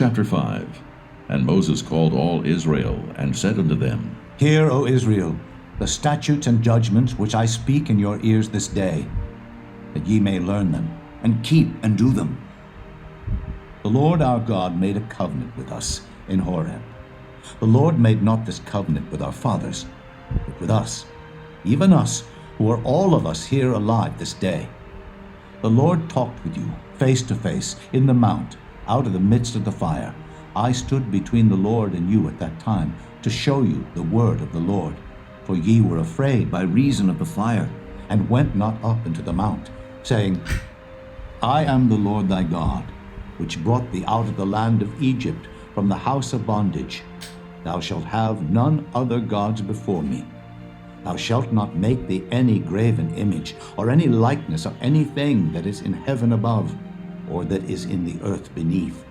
Chapter 5. And Moses called all Israel, and said unto them, Hear, O Israel, the statutes and judgments which I speak in your ears this day, that ye may learn them, and keep and do them. The Lord our God made a covenant with us in Horeb. The Lord made not this covenant with our fathers, but with us, even us, who are all of us here alive this day. The Lord talked with you face to face in the mount, out of the midst of the fire. I stood between the Lord and you at that time, to show you the word of the Lord. For ye were afraid by reason of the fire, and went not up into the mount, saying, I am the Lord thy God, which brought thee out of the land of Egypt, from the house of bondage. Thou shalt have none other gods before me. Thou shalt not make thee any graven image, or any likeness of anything that is in heaven above, or that is in the earth beneath,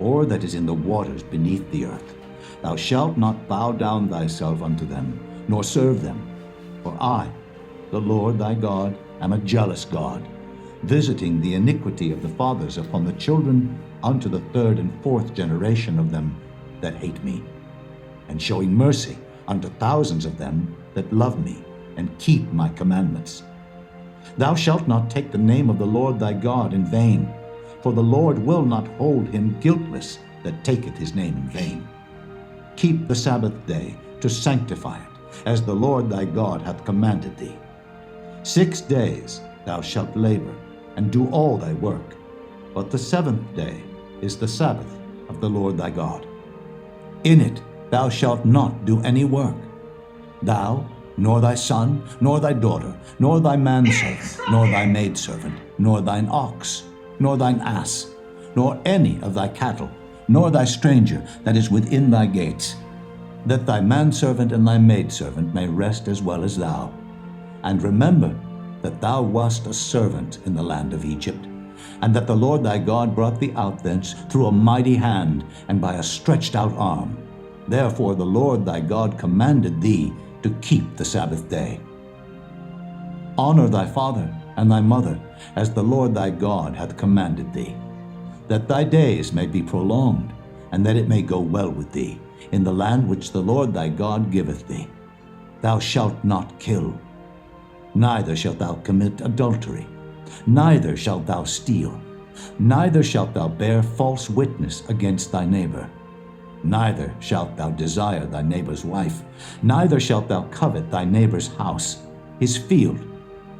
or that is in the waters beneath the earth. Thou shalt not bow down thyself unto them, nor serve them. For I, the Lord thy God, am a jealous God, visiting the iniquity of the fathers upon the children unto the third and fourth generation of them that hate me, and showing mercy unto thousands of them that love me and keep my commandments. Thou shalt not take the name of the Lord thy God in vain, for the Lord will not hold him guiltless that taketh his name in vain. Keep the Sabbath day to sanctify it, as the Lord thy God hath commanded thee. 6 days thou shalt labor, and do all thy work, but the seventh day is the Sabbath of the Lord thy God. In it thou shalt not do any work, thou, nor thy son, nor thy daughter, nor thy manservant, nor thy maidservant, nor thine ox, nor thine ass, nor any of thy cattle, nor thy stranger that is within thy gates, that thy manservant and thy maidservant may rest as well as thou. And remember that thou wast a servant in the land of Egypt, and that the Lord thy God brought thee out thence through a mighty hand and by a stretched out arm. Therefore the Lord thy God commanded thee to keep the Sabbath day. Honor thy father and thy mother, as the Lord thy God hath commanded thee, that thy days may be prolonged, and that it may go well with thee, in the land which the Lord thy God giveth thee. Thou shalt not kill, neither shalt thou commit adultery, neither shalt thou steal, neither shalt thou bear false witness against thy neighbor, neither shalt thou desire thy neighbor's wife, neither shalt thou covet thy neighbor's house, his field,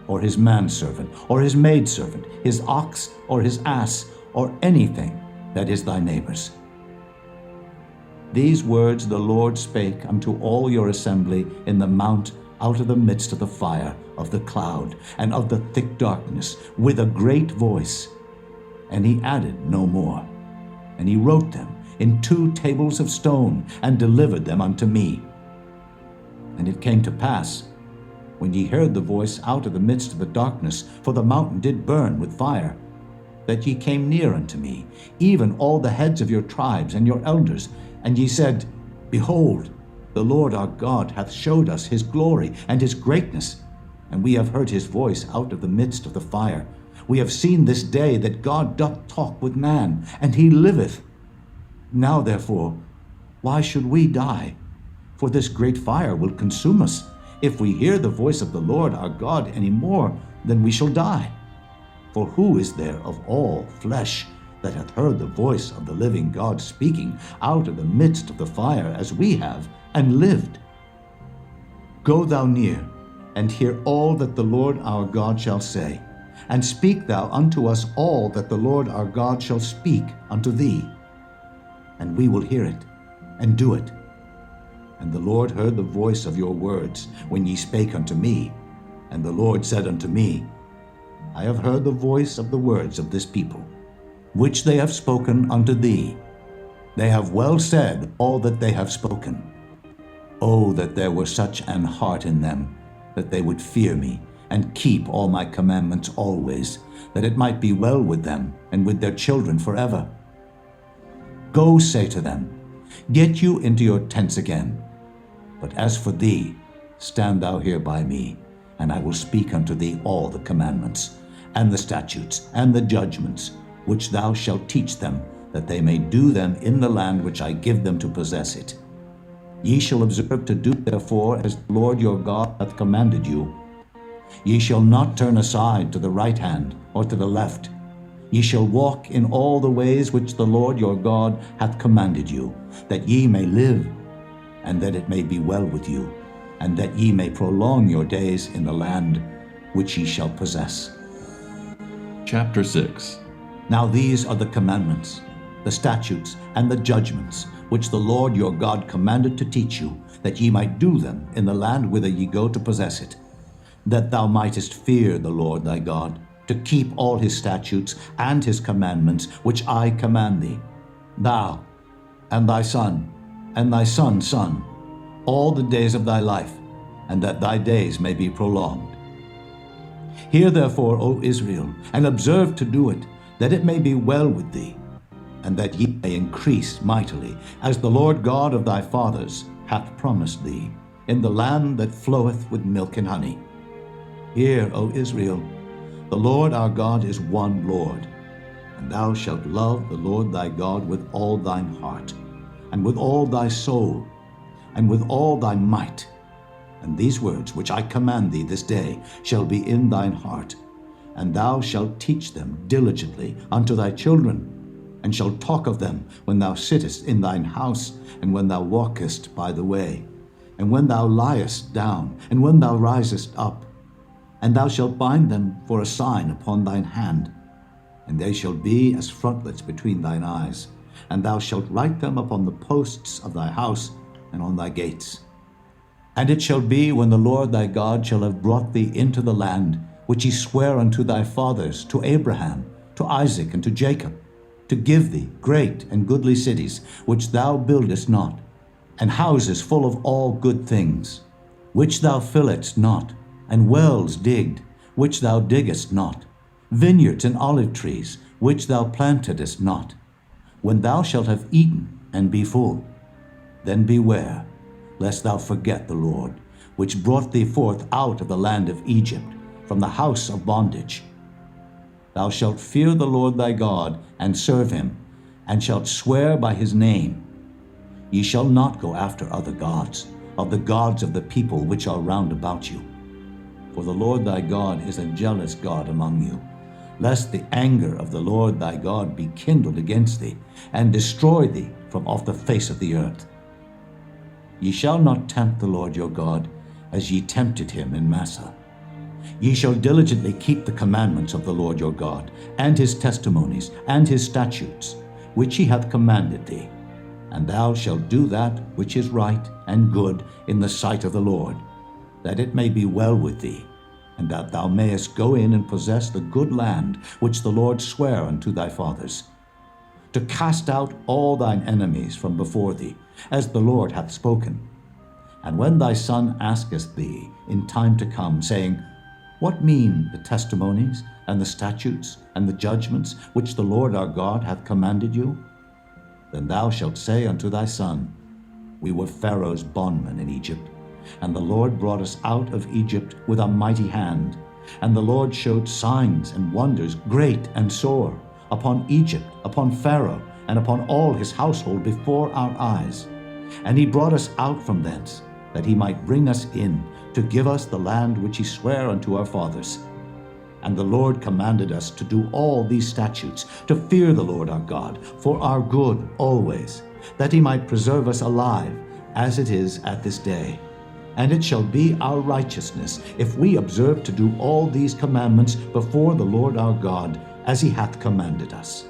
or his manservant, or his maidservant, his ox, or his ass, or anything that is thy neighbor's. These words the Lord spake unto all your assembly in the mount out of the midst of the fire, of the cloud, and of the thick darkness, with a great voice. And he added no more. And he wrote them in 2 tables of stone, and delivered them unto me. And it came to pass, when ye heard the voice out of the midst of the darkness, for the mountain did burn with fire, that ye came near unto me, even all the heads of your tribes and your elders, and ye said, Behold, the Lord our God hath showed us his glory and his greatness, and we have heard his voice out of the midst of the fire. We have seen this day that God doth talk with man, and he liveth. Now therefore, why should we die? For this great fire will consume us. If we hear the voice of the Lord our God any more, then we shall die. For who is there of all flesh that hath heard the voice of the living God speaking out of the midst of the fire as we have, and lived? Go thou near, and hear all that the Lord our God shall say, and speak thou unto us all that the Lord our God shall speak unto thee. And we will hear it, and do it. And the Lord heard the voice of your words when ye spake unto me. And the Lord said unto me, I have heard the voice of the words of this people, which they have spoken unto thee. They have well said all that they have spoken. Oh, that there were such an heart in them, that they would fear me, and keep all my commandments always, that it might be well with them, and with their children forever. Go say to them, Get you into your tents again. But as for thee, stand thou here by me, and I will speak unto thee all the commandments, and the statutes, and the judgments, which thou shalt teach them, that they may do them in the land which I give them to possess it. Ye shall observe to do therefore as the Lord your God hath commanded you. Ye shall not turn aside to the right hand or to the left. Ye shall walk in all the ways which the Lord your God hath commanded you, that ye may live, and that it may be well with you, and that ye may prolong your days in the land which ye shall possess. Chapter 6. Now these are the commandments, the statutes, and the judgments, which the Lord your God commanded to teach you, that ye might do them in the land whither ye go to possess it, that thou mightest fear the Lord thy God, to keep all his statutes and his commandments, which I command thee, thou, and thy son, and thy son's son, all the days of thy life, and that thy days may be prolonged. Hear therefore, O Israel, and observe to do it, that it may be well with thee, and that ye may increase mightily, as the Lord God of thy fathers hath promised thee, in the land that floweth with milk and honey. Hear, O Israel, the Lord our God is one Lord, and thou shalt love the Lord thy God with all thine heart, and with all thy soul, and with all thy might. And these words which I command thee this day shall be in thine heart, and thou shalt teach them diligently unto thy children, and shalt talk of them when thou sittest in thine house, and when thou walkest by the way, and when thou liest down, and when thou risest up. And thou shalt bind them for a sign upon thine hand, and they shall be as frontlets between thine eyes, and thou shalt write them upon the posts of thy house and on thy gates. And it shall be, when the Lord thy God shall have brought thee into the land which he sware unto thy fathers, to Abraham, to Isaac, and to Jacob, to give thee great and goodly cities, which thou buildest not, and houses full of all good things, which thou filledst not, and wells digged, which thou diggest not, vineyards and olive trees, which thou plantedest not. When thou shalt have eaten and be full, then beware, lest thou forget the Lord, which brought thee forth out of the land of Egypt, from the house of bondage. Thou shalt fear the Lord thy God, and serve him, and shalt swear by his name. Ye shall not go after other gods, of the gods of the people which are round about you. For the Lord thy God is a jealous God among you, lest the anger of the Lord thy God be kindled against thee, and destroy thee from off the face of the earth. Ye shall not tempt the Lord your God, as ye tempted him in Massah. Ye shall diligently keep the commandments of the Lord your God, and his testimonies, and his statutes, which he hath commanded thee. And thou shalt do that which is right and good in the sight of the Lord, that it may be well with thee, and that thou mayest go in and possess the good land which the Lord sware unto thy fathers, to cast out all thine enemies from before thee, as the Lord hath spoken. And when thy son asketh thee in time to come, saying, What mean the testimonies, and the statutes, and the judgments, which the Lord our God hath commanded you? Then thou shalt say unto thy son, We were Pharaoh's bondmen in Egypt, and the Lord brought us out of Egypt with a mighty hand. And the Lord showed signs and wonders great and sore upon Egypt, upon Pharaoh, and upon all his household before our eyes. And he brought us out from thence, that he might bring us in, to give us the land which he sware unto our fathers. And the Lord commanded us to do all these statutes, to fear the Lord our God, for our good always, that he might preserve us alive, as it is at this day. And it shall be our righteousness, if we observe to do all these commandments before the Lord our God, as he hath commanded us.